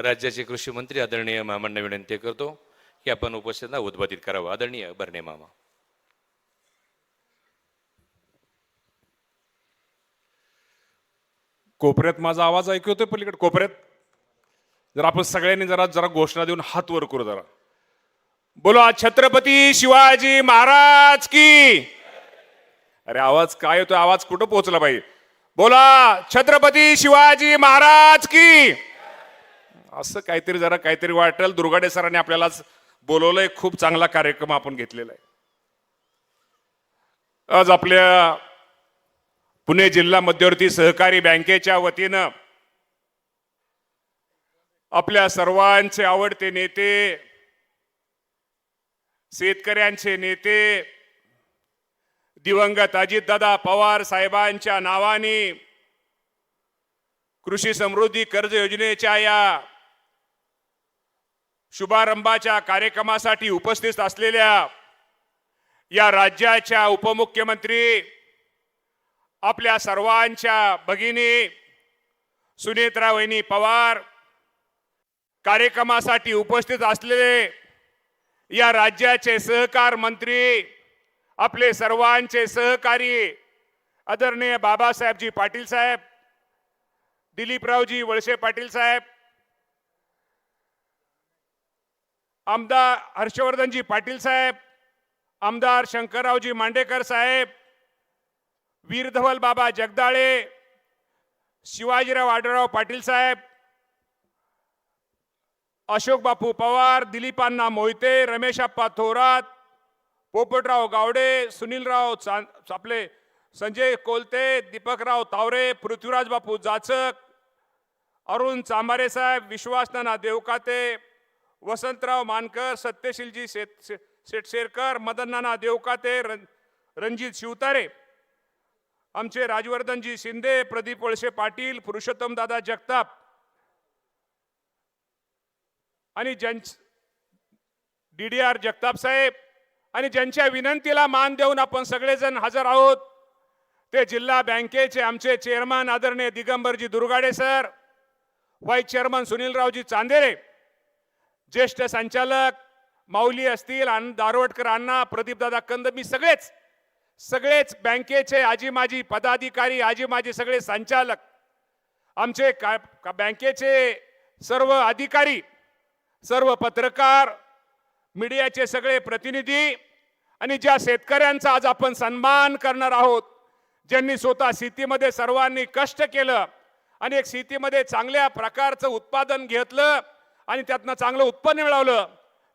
राज्याचे कृषी मंत्री आदरणीय मामांना विनंती करतो की आपण उपस्थितांना उद्बोधित करावं. आदरणीय बर्णे मामा. कोपऱ्यात माझा आवाज ऐकू येतोय? पलीकडे कोपऱ्यात जर आपण सगळ्यांनी जरा जरा घोषणा देऊन हात वर करू जरा. बोला छत्रपती शिवाजी महाराज की. अरे आवाज काय येतोय? आवाज कुठं पोहोचला पाहिजे? बोला छत्रपती शिवाजी महाराज की. असं काहीतरी जरा काहीतरी वाटेल. दुर्गाडे सरांनी आपल्याला बोलवलंय. खूप चांगला कार्यक्रम आपण घेतलेला आहे. आज आपल्या पुणे जिल्हा मध्यवर्ती सहकारी बँकेच्या वतीनं आपल्या सर्वांचे आवडते नेते, शेतकऱ्यांचे नेते, दिवंगत अजितदादा पवार साहेबांच्या नावाने कृषी समृद्धी कर्ज योजनेच्या या शुभारंभाच्या कार्यक्रमासाठी उपस्थित असलेल्या या राज्याच्या उपमुख्यमंत्री आपल्या सर्वांच्या भगिनी सुनेत्रा वहिनी पवार, कार्यक्रमासाठी उपस्थित असलेले या राज्याचे सहकार मंत्री, आपले सर्वांचे सहकारी आदरणीय बाबासाहेबजी पाटील साहेब, दिलीपरावजी वळसे पाटील साहेब, आमदार हर्षवर्धनजी पाटील साहेब, आमदार शंकररावजी मांडेकर साहेब, वीरधवल बाबा जगदाळे, शिवाजीराव आढळराव पाटील साहेब, अशोक बापू पवार, दिलीपान्ना मोहिते, रमेशप्पा थोरात, पोपटराव गावडे, सुनीलराव आपले संजय कोलते, दीपकराव तावरे, पृथ्वीराज बापू जाचक, अरुण चांभारे साहेब, विश्वासनाना देवकाते, वसंतराव मानकर, सत्यशीलजी शेटशेरकर, मदननाना देवकाते, रणजित शिवतारे, आमचे राजवर्धनजी शिंदे, प्रदीप वळसे पाटील, पुरुषोत्तम दादा जगताप आणि DDR जगताप साहेब आणि ज्यांच्या विनंतीला मान देऊन आपण सगळेजण हजर आहोत ते जिल्हा बँकेचे आमचे चेअरमन आदरणीय दिगंबरजी Durgade sir, vice chairman सुनीलरावजी Chandere, ज्येष्ठ संचालक माऊली असतील, दारवटकर अण्णा, प्रदीपदादा कंद, मी सगळेच बँकेचे आजी माजी पदाधिकारी, आजी माजी सगळे संचालक, आमचे बँकेचे सर्व अधिकारी, सर्व पत्रकार, मीडियाचे सगळे प्रतिनिधी आणि ज्या शेतकऱ्यांचा आज आपण सन्मान करणार आहोत, ज्यांनी स्वतः शेतीमध्ये सर्वांनी कष्ट केलं आणि एक शेतीमध्ये चांगल्या प्रकारचं उत्पादन घेतलं आणि त्यातनं चांगलं उत्पन्न मिळवलं,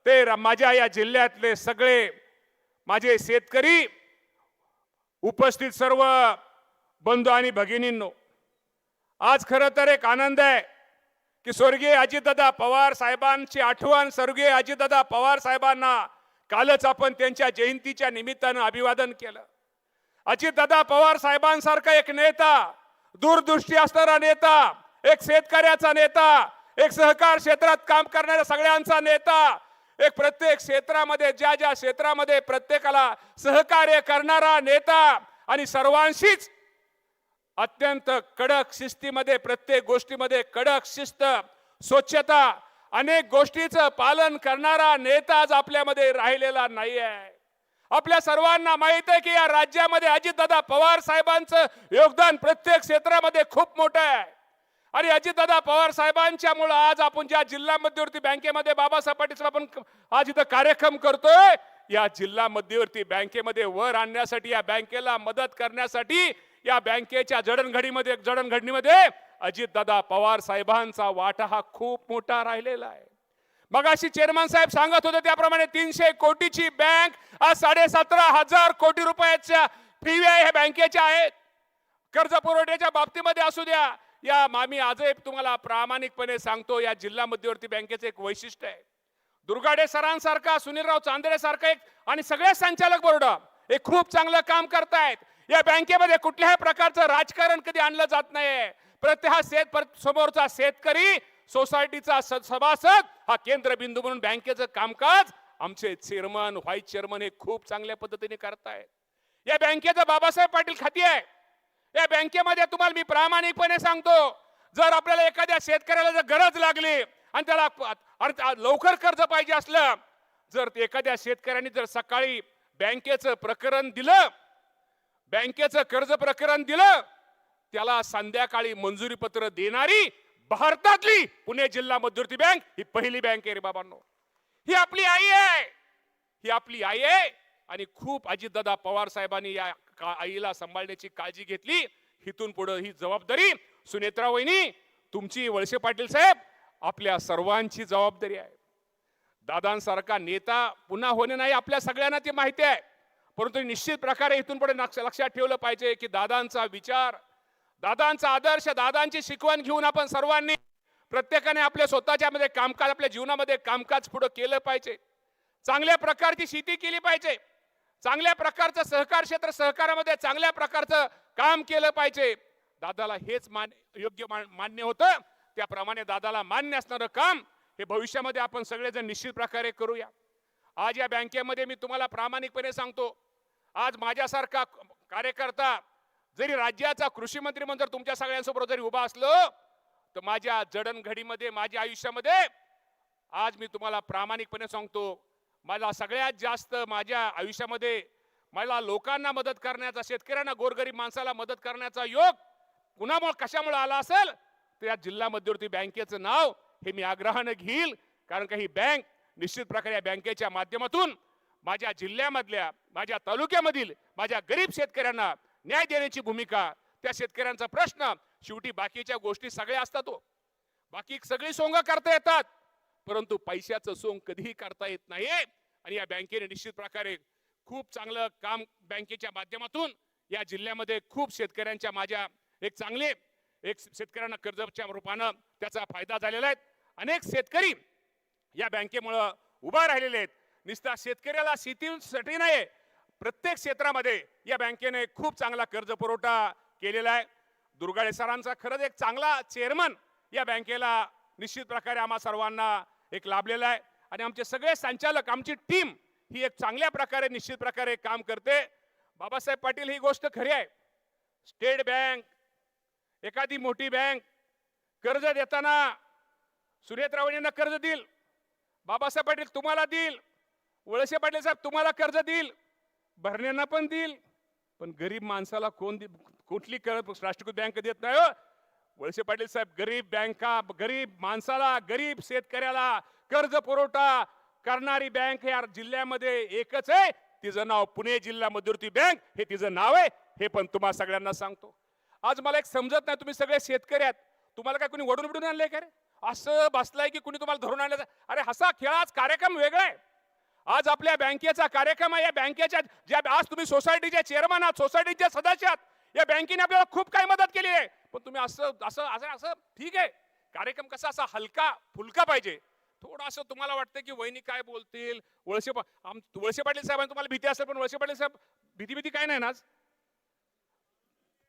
ते माझ्या या जिल्ह्यातले सगळे माझे शेतकरी, उपस्थित सर्व बंधू आणि भगिनींनो, आज खरं तर एक आनंद आहे की स्वर्गीय अजितदादा पवार साहेबांची आठवण, स्वर्गीय अजितदादा पवार साहेबांना कालच आपण त्यांच्या जयंतीच्या निमित्तानं अभिवादन केलं. अजितदादा पवार साहेबांसारखा एक नेता, दूरदृष्टी असणारा नेता, एक शेतकऱ्याचा नेता, एक सहकार क्षेत्रात काम करणाऱ्या सगळ्यांचा नेता, एक प्रत्येक क्षेत्रामध्ये ज्या क्षेत्रामध्ये प्रत्येकाला सहकार्य करणारा नेता आणि सर्वांशीच अत्यंत कडक शिस्तीमध्ये, प्रत्येक गोष्टीमध्ये कडक शिस्त, स्वच्छता, अनेक गोष्टीचं पालन करणारा नेता आज आपल्यामध्ये राहिलेला नाही आहे. आपल्या सर्वांना माहित आहे की या राज्यामध्ये अजितदादा पवार साहेबांचं योगदान प्रत्येक क्षेत्रामध्ये खूप मोठं आहे आणि अजितदादा पवार साहेबांच्या मुळे आज आपण ज्या जिल्हा मध्यवर्ती बँकेमध्ये बाबासाहेब पाटील आपण आज इथं कार्यक्रम करतोय, या जिल्हा मध्यवर्ती बँकेमध्ये वर आणण्यासाठी, या बँकेला मदत करण्यासाठी, या बँकेच्या जडणघडणीमध्ये अजितदादा पवार साहेबांचा वाटा हा खूप मोठा राहिलेला आहे. मगाशी चेअरमन साहेब सांगत होते त्याप्रमाणे 300 कोटीची बँक आज 17,500 कोटी रुपयाच्या ठेवी ह्या बँकेच्या आहेत. कर्ज पुरवठ्याच्या बाबतीमध्ये असू द्या, या मामी आजही तुम्हाला प्रामाणिकपणे सांगतो, या जिल्हा मध्यवर्ती बँकेचं एक वैशिष्ट्य आहे. दुर्गाडे सरांसारखा, सुनीलराव चांदेरे सारखा एक आणि सगळे संचालक बोर्ड हे खूप चांगलं काम करतायत. या बँकेमध्ये कुठल्याही प्रकारचं राजकारण कधी आणलं जात नाही. प्रत्येक समोरचा शेतकरी, सोसायटीचा सभासद हा केंद्रबिंदू म्हणून बँकेचं कामकाज आमचे चेअरमन, व्हाईस चेअरमन हे खूप चांगल्या पद्धतीने करतायत. या बँकेचं बाबासाहेब पाटील खाती आहे. या बँकेमध्ये तुम्हाला मी प्रामाणिकपणे सांगतो, जर आपल्याला एखाद्या शेतकऱ्याला जर गरज लागली आणि त्याला लवकर कर्ज पाहिजे असलं, जर एखाद्या शेतकऱ्यांनी जर सकाळी बँकेचं प्रकरण दिलं, बँकेचं कर्ज प्रकरण दिलं, त्याला संध्याकाळी मंजुरी पत्र देणारी भारतातली पुणे जिल्हा मध्यवर्ती बँक ही पहिली बँक आहे रे बाबांनो. ही आपली आई आहे, ही आपली आई आहे. आणि खूप अजितदादा पवार साहेबांनी या आईला सांभाळण्याची काळजी घेतली. इथून पुढे ही जबाबदारी सुनेत्रा वहिनी तुमची, वळसे पाटील साहेब आपल्या सर्वांची जबाबदारी आहे. दादांसारखा नेता पुन्हा होणे नाही आपल्या सगळ्यांना ते माहिती आहे, परंतु निश्चित प्रकारे इथून पुढे लक्षात ठेवलं पाहिजे की दादांचा विचार, दादांचा आदर्श, दादांची शिकवण घेऊन आपण सर्वांनी प्रत्येकाने आपल्या स्वतःच्या मध्ये कामकाज, आपल्या जीवनामध्ये कामकाज पुढे केलं पाहिजे. चांगल्या प्रकारची शेती केली पाहिजे, चांगल्या प्रकारचं सहकार क्षेत्र, सहकारामध्ये चांगल्या प्रकारचं काम केलं पाहिजे. दादाला हेच योग्य मान्य होतं, त्याप्रमाणे दादाला मान्य असणारं काम हे भविष्यामध्ये आपण सगळेजण निश्चित प्रकारे करूया. आज या बँकेमध्ये मी तुम्हाला प्रामाणिकपणे सांगतो, आज माझ्यासारखा कार्यकर्ता जरी राज्याचा कृषी मंत्री म्हणून जर तुमच्या सगळ्यांसोबत जरी उभा असलो, तर माझ्या जडणघडीमध्ये, माझ्या आयुष्यामध्ये आज मी तुम्हाला प्रामाणिकपणे सांगतो, मला सगळ्यात जास्त माझ्या आयुष्यामध्ये मला लोकांना मदत करण्याचा, शेतकऱ्यांना, गोरगरीब माणसाला मदत करण्याचा योग कुणामुळे, कशामुळे आला असेल, तर या जिल्हा मध्यवर्ती बँकेचं नाव हे मी आग्रहाने घेईल. कारण का ही बँक निश्चित प्रकारे या बँकेच्या माध्यमातून माझ्या जिल्ह्यामधल्या, माझ्या तालुक्यामधील माझ्या गरीब शेतकऱ्यांना न्याय देण्याची भूमिका, त्या शेतकऱ्यांचा प्रश्न, शेवटी बाकीच्या गोष्टी सगळ्या असतात, बाकी सगळी सोंग करता येतात, परंतु पैशाचं सोंग कधीही करता येत नाही. आणि या बँकेने निश्चित प्रकारे खूप चांगलं काम बँकेच्या माध्यमातून या जिल्ह्यामध्ये खूप शेतकऱ्यांच्या, माझ्या एक चांगले शेतकऱ्यांना कर्जाच्या रूपानं त्याचा फायदा झालेला आहे. अनेक शेतकरी या बँकेमुळे उभा राहिलेले आहेत. नुसता शेतकऱ्याला शेतीसाठी नाही, प्रत्येक क्षेत्रामध्ये या बँकेने खूप चांगला कर्ज पुरवठा केलेला आहे. दुर्गाडे सरांचा खरंच एक चांगला चेअरमन या बँकेला निश्चित प्रकारे आम्हा सर्वांना एक लाभलेला आहे. आणि आमचे सगळे संचालक, आमची टीम ही एक चांगल्या प्रकारे निश्चित प्रकारे काम करते. बाबासाहेब पाटील, ही गोष्ट खरी आहे, स्टेट बँक, एखादी मोठी बँक कर्ज देताना सुनेत्रावणींना कर्ज देईल, बाबासाहेब पाटील तुम्हाला देईल, वळसे पाटील साहेब तुम्हाला कर्ज देईल, भरण्यांना पण देईल, पण गरीब माणसाला कोण कुठली राष्ट्रीयकृत बँक देत नाही हो. वळसे पाटील साहेब गरीब बँका, गरीब माणसाला, गरीब शेतकऱ्याला कर्ज पुरवठा करणारी बँक या जिल्ह्यामध्ये एकच आहे, तिचं नाव पुणे जिल्हा मध्यवर्ती बँक हे तिचं नाव आहे. हे पण तुम्हाला सगळ्यांना सांगतो. आज मला एक समजत नाही, तुम्ही सगळे शेतकरी आहात, तुम्हाला काय कोणी वडून बिडून आणलंय का रे? असं बसलाय की कुणी तुम्हाला धरून आणलं? अरे हसा खेळा, आज कार्यक्रम वेगळा आहे. आज आपल्या बँकेचा कार्यक्रम आहे. या बँकेच्या ज्या आज तुम्ही सोसायटीचे चेअरमन आहात, सोसायटीचे सदस्य आहात, या बँकेने आपल्याला खूप काही मदत केली आहे. पण तुम्ही असं असं असं असं ठीक आहे, कार्यक्रम कसा असा हलका फुलका पाहिजे. थोडं असं तुम्हाला वाटतं की वहिनी काय बोलतील, वळसे पाटील साहेबांनी तुम्हाला भीती असेल, पण वळसे पाटील साहेब भीती काय नाही ना आज?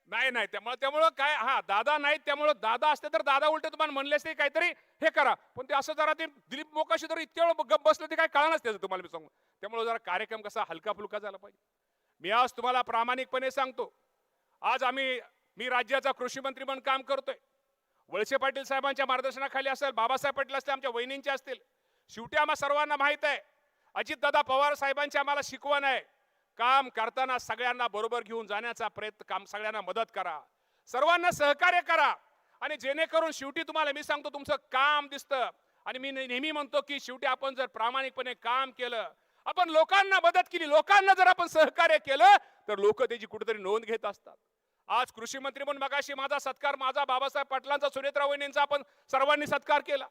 नाही त्यामुळे काय, हा दादा नाही, त्यामुळे दादा असते तर दादा उलटे तुम्हाला म्हणले असते काहीतरी हे करा, पण ते असं जरा ते दिलीप मोकाशी तर इतक्या वेळ गप्प बसलं ते काय कळणार त्याचं तुम्हाला मी सांगू. त्यामुळे जरा कार्यक्रम कसा हलका फुलका झाला पाहिजे. मी आज तुम्हाला प्रामाणिकपणे सांगतो, आज मी राज्याचा कृषी मंत्री म्हणून काम करतोय. वळसे पाटील साहेबांच्या मार्गदर्शनाखाली असेल, बाबासाहेब पाटील असतील, आमच्या वहिनींचे असतील, शेवटी आम्हा सर्वांना माहित आहे अजितदादा पवार साहेबांची आम्हाला शिकवण आहे, काम करताना सगळ्यांना बरोबर घेऊन जाण्याचा प्रयत्न, काम सगळ्यांना मदत करा, सर्वांना सहकार्य करा, आणि जेणेकरून शेवटी तुम्हाला मी सांगतो तुमचं काम दिसतं. आणि मी नेहमी म्हणतो की शेवटी आपण जर प्रामाणिकपणे काम केलं, आपण लोकांना मदत केली, लोकांना जर आपण सहकार्य केलं, तर लोक त्याची कुठेतरी नोंद घेत असतात. आज कृषी मंत्री म्हणून मगाशी माझा सत्कार, माझा बाबासाहेब पाटलांचा, सुनेत्रा वहिनींचा आपण सर्वांनी सत्कार केला.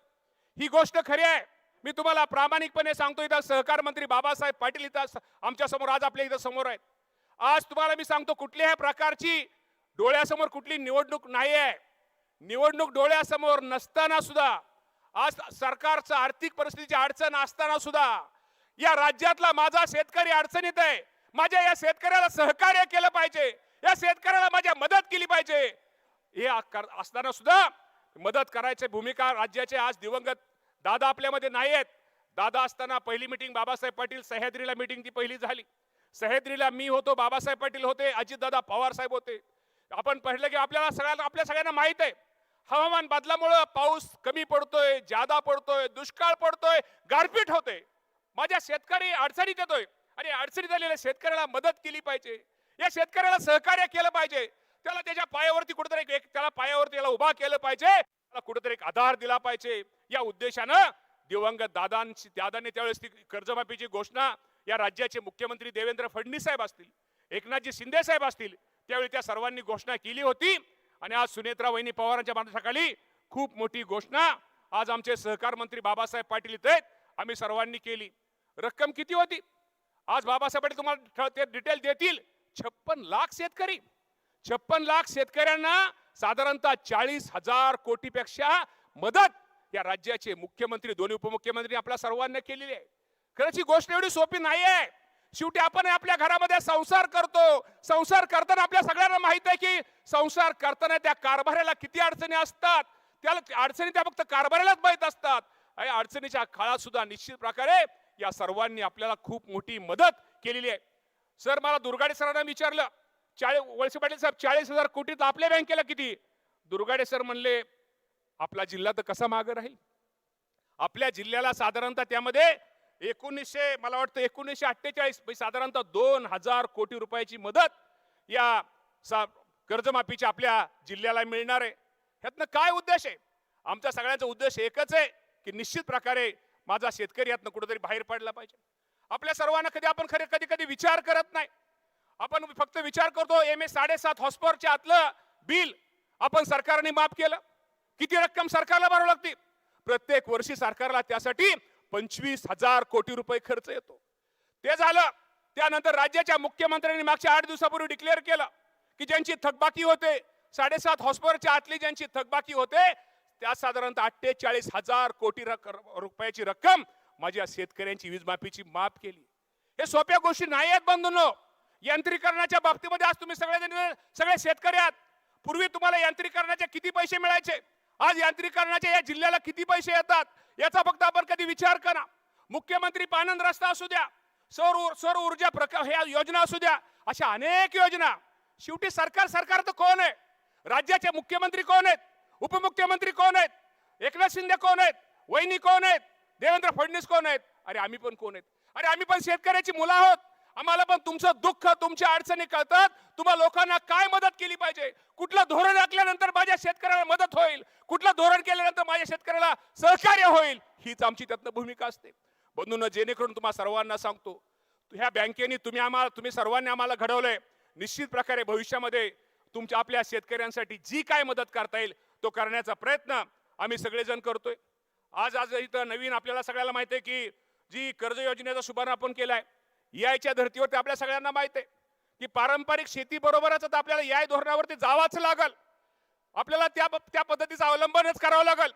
ही गोष्ट खरी आहे. मी तुम्हाला प्रामाणिकपणे सांगतो, इथं सहकार मंत्री बाबासाहेब पाटील इथं आमच्या समोर, आज आपल्या इथं समोर आहेत. आज तुम्हाला मी सांगतो, कुठल्याही प्रकारची डोळ्यासमोर कुठली निवडणूक नाही आहे. निवडणूक डोळ्यासमोर नसताना सुद्धा, आज सरकारचं आर्थिक परिस्थितीची अडचण असताना सुद्धा या राज्यातला माझा शेतकरी अडचणीत आहे. माझ्या या शेतकऱ्याला सहकार्य केलं पाहिजे, या शेतकऱ्याला माझ्या मदत केली पाहिजे. हे असताना सुद्धा मदत करायची भूमिका राज्याचे आज दिवंगत दादा आपल्यामध्ये नाही आहेत. दादा असताना पहिली मीटिंग बाबासाहेब पाटील, सह्याद्रीला मीटिंग ती पहिली झाली. सह्याद्रीला मी होतो, बाबासाहेब पाटील होते, अजितदादा पवार साहेब होते. आपण पाहिलं की आपल्या सगळ्यांना माहित आहे, हवामान बदलामुळे पाऊस कमी पडतोय, जादा पडतोय, दुष्काळ पडतोय, गारपीट होते, माझ्या शेतकरी अडचणीत येतोय आणि अडचणीत आलेल्या शेतकऱ्याला मदत केली पाहिजे, या शेतकऱ्याला सहकार्य केलं पाहिजे, त्याला त्याच्या पायावरती कुठेतरी त्याला पायावरती त्याला उभा केलं पाहिजे, त्याला कुठेतरी एक आधार दिला पाहिजे. या उद्देशानं दिवंगत दादांनी त्यावेळेस ती कर्जमाफीची घोषणा या राज्याचे मुख्यमंत्री देवेंद्र फडणवीस साहेब असतील, एकनाथजी शिंदे साहेब असतील, त्यावेळी त्या सर्वांनी घोषणा केली होती. आणि आज सुनेत्रा वहिनी पवारांच्या मार्गदर्शनाखाली खूप मोठी घोषणा आज आमचे सहकार मंत्री बाबासाहेब पाटील इथे आहेत, आम्ही सर्वांनी केली. रक्कम किती होती आज बाबासाहेब पाटील तुम्हाला ते डिटेल देतील. 56 लाख शेतकरी, 56 लाख शेतकऱ्यांना साधारणतः 40,000 कोटीपेक्षा मदत या राज्याचे मुख्यमंत्री, दोन्ही उपमुख्यमंत्री आपल्या सर्वांना केलेली आहे. खरंच ही गोष्ट एवढी सोपी नाही आहे. शेवटी आपण आपल्या घरामध्ये संसार करतो, संसार करताना आपल्या सगळ्यांना माहित आहे की संसार करताना त्या कारभाराला किती अडचणी असतात, त्याला अडचणी त्या फक्त कारभारालाच माहित असतात. आणि अडचणीच्या काळात सुद्धा निश्चित प्रकारे या सर्वांनी आपल्याला खूप मोठी मदत केलेली आहे. सर, मला दुर्गाडे सरांना विचारलं, वळसे पाटील साहेब 40,000 कोटीत आपल्या बँकेला किती? दुर्गाडे सर म्हणले, आपला जिल्हा तर कसा मागे राहील? आपल्या जिल्ह्याला साधारणतः त्यामध्ये 1948 साधारणतः 2,000 कोटी रुपयाची मदत या कर्जमाफीच्या आपल्या जिल्ह्याला मिळणार आहे. ह्यातनं काय उद्देश आहे? आमचा सगळ्यांचा उद्देश एकच आहे की निश्चित प्रकारे माझा शेतकरी यातनं कुठेतरी बाहेर पडला पाहिजे. आपल्या सर्वांना कधी विचार करत नाही. आपण फक्त विचार करतो MA7.5 हॉर्सपॉवरच्या आतलं बिल आपण सरकारने माफ केलं. किती रक्कम सरकारला भरावी लागते? प्रत्येक वर्षी सरकारला त्यासाठी 25,000 कोटी रुपये खर्च येतो. ते झालं. त्यानंतर राज्याच्या मुख्यमंत्र्यांनी मागच्या 8 दिवसापूर्वी डिक्लेअर केलं की ज्यांची थकबाकी होते 7.5 हॉर्सपॉवरच्या आतली ज्यांची थकबाकी होते त्या साधारणतः 48,000 कोटी रुपयाची रक्कम माझ्या शेतकऱ्यांची वीज माफीची माफ केली. हे सोप्या गोष्टी नाही आहेत बंधूंनो. यांत्रिकरणाच्या बाबतीमध्ये आज तुम्ही सगळे शेतकरी आहात. पूर्वी तुम्हाला यांत्रिकरणाचे किती पैसे मिळायचे, आज यांत्रिकरणाच्या या जिल्ह्याला किती पैसे येतात याचा फक्त आपण कधी विचार करा. मुख्यमंत्री पानंद रस्ता असू द्या, सौर ऊर्जा ह्या योजना असू द्या, अशा अनेक योजना. शेवटी सरकार तर कोण आहे? राज्याचे मुख्यमंत्री कोण आहेत? उपमुख्यमंत्री कोण आहेत? एकनाथ शिंदे कोण आहेत? वहिनी कोण आहेत? देवेंद्र फडणवीस कोण आहेत? अरे आम्ही पण कोण आहेत? अरे आम्ही पण शेतकऱ्याची मुलं आहोत. आम्हाला पण तुमचं दुःख, तुमच्या अडचणी कळतात. तुम्हा लोकांना काय मदत केली पाहिजे, कुठलं धोरण आखल्यानंतर माझ्या शेतकऱ्याला मदत होईल, कुठलं धोरण केल्यानंतर माझ्या शेतकऱ्याला सहकार्य होईल, हीच आमची त्यातनं भूमिका असते. बंधूंनो, जेणेकरून तुम्हा सर्वांना सांगतो, ह्या बँकेने तुम्ही सर्वांनी आम्हाला घडवलंय. निश्चित प्रकारे भविष्यामध्ये तुमच्या आपल्या शेतकऱ्यांसाठी जी काय मदत करता येईल तो करण्याचा प्रयत्न आम्ही सगळेजण करतोय. आज इथं नवीन आपल्याला सगळ्याला माहिती आहे की जी कर्ज योजनेचा शुभारंभ आपण केलाय, याच्या धर्तीवरती आपल्या सगळ्यांना माहिती आहे की पारंपरिक शेती बरोबरच आता आपल्याला या धोरणावरती जावाच लागल. आपल्याला त्या पद्धतीचं अवलंबनच करावं लागल.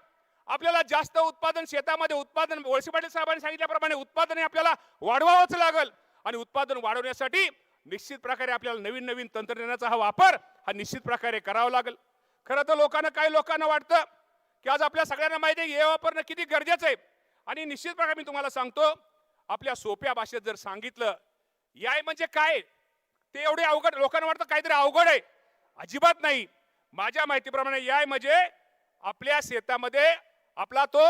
आपल्याला जास्त उत्पादन शेतामध्ये उत्पादन, वळसे पाटील साहेबांनी सांगितल्याप्रमाणे उत्पादन आपल्याला वाढवावंच लागल. आणि उत्पादन वाढवण्यासाठी निश्चित प्रकारे आपल्याला नवीन तंत्रज्ञानाचा हा वापर हा निश्चित प्रकारे करावा लागेल. खरं तर काही लोकांना वाटतं की आज आपल्या सगळ्यांना माहिती आहे हे वापरणं किती गरजेचं आहे. आणि निश्चित प्रकारे मी तुम्हाला सांगतो, आपल्या सोप्या भाषेत जर सांगितलं याय म्हणजे काय, ते एवढे अवघड लोकांना वाटतं काहीतरी अवघड आहे. अजिबात नाही. माझ्या माहितीप्रमाणे याय म्हणजे आपल्या शेतामध्ये आपला तो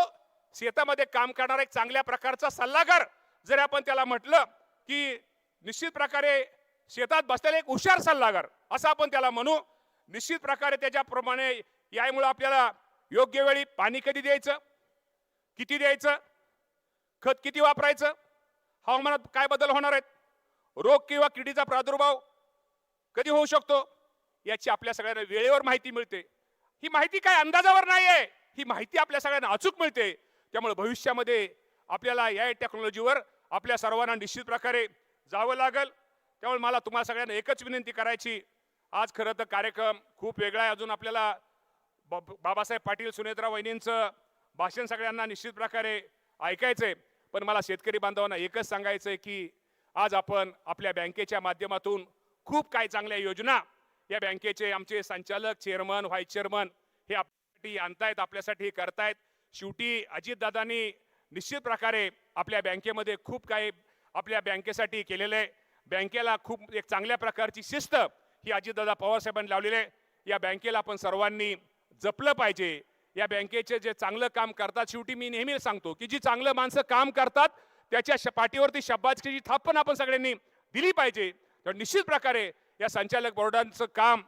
शेतामध्ये काम करणारा एक चांगल्या प्रकारचा सल्लागार, जर आपण त्याला म्हटलं की निश्चित प्रकारे शेतात बसलेला एक हुशार सल्लागार असं आपण त्याला म्हणू. निश्चित प्रकारे त्याच्याप्रमाणे यामुळे आपल्याला योग्य वेळी पाणी कधी द्यायचं, किती द्यायचं, खत किती वापरायचं, हवामानात काय बदल होणार आहेत, रोग किंवा किडीचा प्रादुर्भाव कधी होऊ शकतो, याची आपल्या सगळ्यांना वेळेवर माहिती मिळते. ही माहिती काय अंदाजावर नाही आहे, ही माहिती आपल्या सगळ्यांना अचूक मिळते. त्यामुळे भविष्यामध्ये आपल्याला या टेक्नॉलॉजीवर आपल्या सर्वांना निश्चित प्रकारे जावं लागेल. त्यामुळे मला तुम्हाला सगळ्यांना एकच विनंती करायची, आज खरं तर कार्यक्रम खूप वेगळा आहे. अजून आपल्याला बाबासाहेब पाटील, सुनेत्रा वहिनींचं भाषण सगळ्यांना निश्चित प्रकारे ऐकायचंय. पण मला शेतकरी बांधवांना एकच सांगायचंय की आज आपण आपल्या बँकेच्या माध्यमातून खूप काही चांगल्या योजना या बँकेचे आमचे संचालक, चेअरमन, व्हाईस चेअरमन हे आपल्यासाठी आणतायत, आपल्यासाठी करतायत. शेवटी अजितदादांनी निश्चित प्रकारे आपल्या बँकेमध्ये खूप काही आपल्या बँकेसाठी केलेलं आहे. बँकेला खूप एक चांगल्या प्रकारची शिस्त ही अजितदादा पवार साहेबांनी लावलेली आहे. या बँकेला आपण सर्वांनी जपलं पाहिजे. या बँकेचे जे चांगलं काम करतात, शेवटी मी नेहमी सांगतो की जी चांगलं माणसं काम करतात त्याच्या पाठीवरती शब्बाची थाप पण आपण सगळ्यांनी दिली पाहिजे. तर निश्चित प्रकारे या संचालक बोर्डांचं काम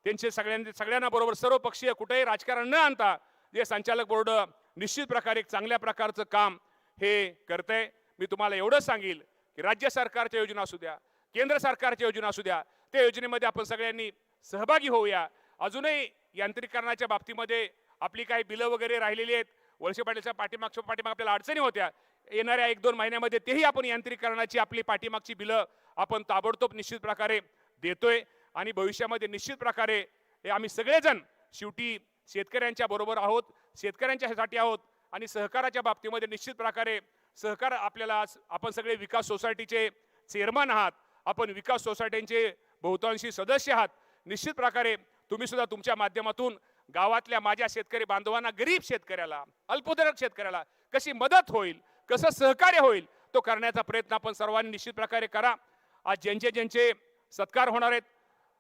त्यांचे सगळ्यांना बरोबर सर्वपक्षीय कुठेही राजकारण न आणता जे संचालक बोर्ड निश्चित प्रकारे एक चांगल्या प्रकारचं काम हे करतंय. मी तुम्हाला एवढंच सांगेल की राज्य सरकारच्या योजना असू द्या, केंद्र सरकारच्या योजना असू द्या, त्या योजनेमध्ये आपण सगळ्यांनी सहभागी होऊया. अजूनही यांत्रिकीकरणाच्या बाबतीमध्ये आपली काही बिलं वगैरे राहिलेली आहेत. वळसे पाटीलच्या पाठीमाग आपल्याला अडचणी होत्या. येणाऱ्या 1-2 महिन्यामध्ये तेही आपण यांत्रिकीकरणाची आपली पाठीमागची बिलं आपण ताबडतोब निश्चित प्रकारे देतोय. आणि भविष्यामध्ये निश्चित प्रकारे हे आम्ही सगळेजण शेवटी शेतकऱ्यांच्या बरोबर आहोत, शेतकऱ्यांच्यासाठी आहोत. आणि सहकाराच्या बाबतीमध्ये निश्चित प्रकारे सहकार आपल्याला, आपण सगळे विकास सोसायटीचे चेअरमन आहात, आपण विकास सोसायटीचे बहुतांशी सदस्य आहात. निश्चित प्रकारे तुम्ही सुद्धा तुमच्या माध्यमातून गावातल्या माझ्या शेतकरी बांधवांना, गरीब शेतकऱ्याला, अल्पभूधारक शेतकऱ्याला कशी मदत होईल, कसं सहकार्य होईल तो करण्याचा प्रयत्न आपण सर्वांनी निश्चित प्रकारे करा. आज ज्यांचे सत्कार होणार आहेत,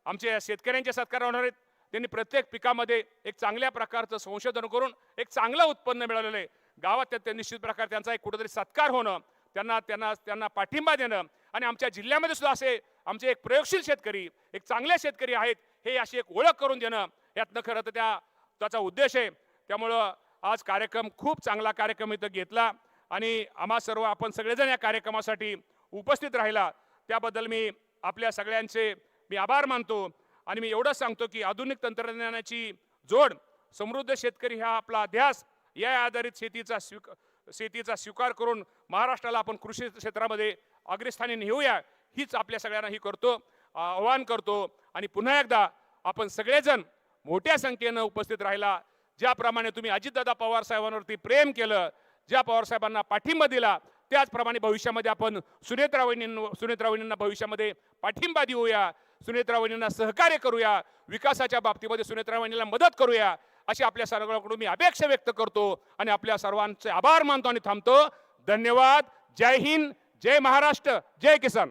आमच्या शेतकऱ्यांचे सत्कार होणार आहेत, त्यांनी प्रत्येक पिकामध्ये एक चांगल्या प्रकारचं संशोधन करून एक चांगलं उत्पन्न मिळालेलं आहे. गावात त्या निश्चित प्रकारे त्यांचा एक कुठेतरी सत्कार होणं, त्यांना पाठिंबा देणं. आणि आमच्या जिल्ह्यामध्ये सुद्धा असे आमचे एक प्रयोगशील शेतकरी, एक चांगले शेतकरी आहेत, हे अशी एक ओळख करून देणं, यातनं खरं तर त्याचा उद्देश आहे. त्यामुळं आज कार्यक्रम खूप चांगला कार्यक्रम इथं घेतला आणि आम्हा सर्व आपण सगळेजण या कार्यक्रमासाठी उपस्थित राहिला, त्याबद्दल मी आपल्या सगळ्यांचे आभार मानतो. आणि मी एवढंच सांगतो की आधुनिक तंत्रज्ञानाची जोड, समृद्ध शेतकरी हा आपला ध्यास, या आधारित शेतीचा स्वीकार करून महाराष्ट्राला आपण कृषी क्षेत्रामध्ये अग्रस्थानी नेऊया, हीच आपल्या सगळ्यांना आवाहन करतो. आणि पुन्हा एकदा आपण सगळेजण मोठ्या संख्येनं उपस्थित राहिला. ज्याप्रमाणे तुम्ही अजितदादा पवार साहेबांवरती प्रेम केलं, ज्या पवार साहेबांना पाठिंबा दिला, त्याचप्रमाणे भविष्यामध्ये आपण सुनेत्रा वहिनींना भविष्यामध्ये पाठिंबा देऊया, सुनेत्रा वहिनींना सहकार्य करूया, विकासाच्या बाबतीमध्ये सुनेत्रा वहिनीला मदत करूया, अशी आपल्या सर्वांकडून मी अपेक्षा व्यक्त करतो आणि आपल्या सर्वांचे आभार मानतो आणि थांबतो. धन्यवाद. जय हिंद, जय महाराष्ट्र, जय किसान.